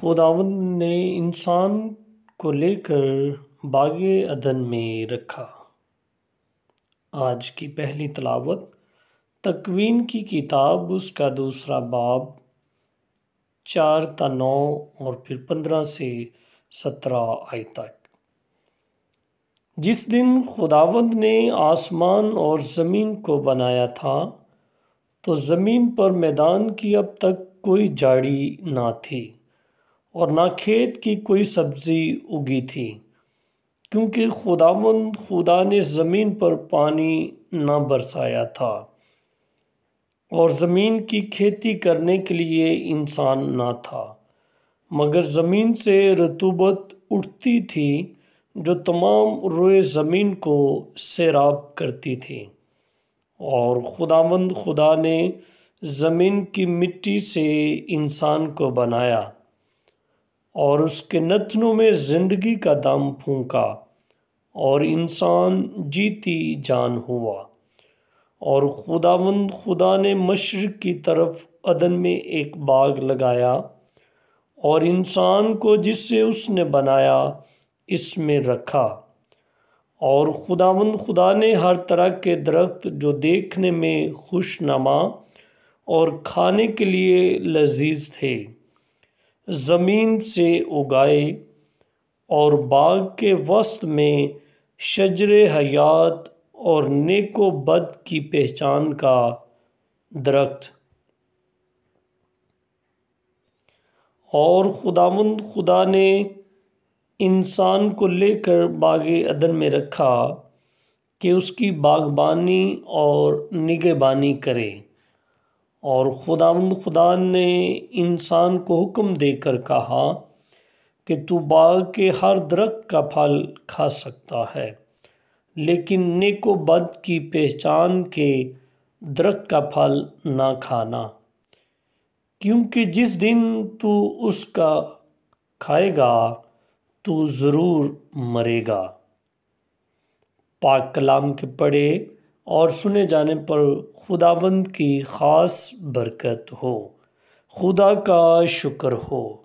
خداوند نے انسان کو لے کر باغ عدن میں رکھا۔ آج کی پہلی تلاوت تکوین کی کتاب اس کا دوسرا باب 4 تا 9 اور پھر 15 سے 17 آیت تک۔ جس دن خداوند نے آسمان اور زمین کو بنایا تھا تو زمین پر میدان کی اب تک کوئی جھاڑی نہ تھی اور نہ کھیت کی کوئی سبزی اگی تھی، کیونکہ خداوند خدا نے زمین پر پانی نہ برسایا تھا اور زمین کی کھیتی کرنے کے لیے انسان نہ تھا، مگر زمین سے رطوبت اٹھتی تھی جو تمام روئے زمین کو سیراب کرتی تھی۔ اور خداوند خدا نے زمین کی مٹی سے انسان کو بنایا اور اس کے نتنوں میں زندگی کا دم پھونکا اور انسان جیتی جان ہوا۔ اور خداوند خدا نے مشرق کی طرف عدن میں ایک باغ لگایا اور انسان کو جس سے اس نے بنایا اس میں رکھا۔ اور خداوند خدا نے ہر طرح کے درخت جو دیکھنے میں خوشنما اور کھانے کے لیے لذیذ تھے زمین سے اگائے، اور باغ کے وسط میں شجر حیات اور نیک و بد کی پہچان کا درخت۔ اور خداوند خدا نے انسان کو لے کر باغ عدن میں رکھا کہ اس کی باغبانی اور نگہبانی کرے۔ اور خداوند خدا نے انسان کو حکم دے کر کہا کہ تو باغ کے ہر درخت کا پھل کھا سکتا ہے، لیکن نیک و بد کی پہچان کے درخت کا پھل نہ کھانا، کیونکہ جس دن تو اس کا کھائے گا تو ضرور مرے گا۔ پاک کلام کے پڑھے اور سنے جانے پر خداوند کی خاص برکت ہو۔ خدا کا شکر ہو۔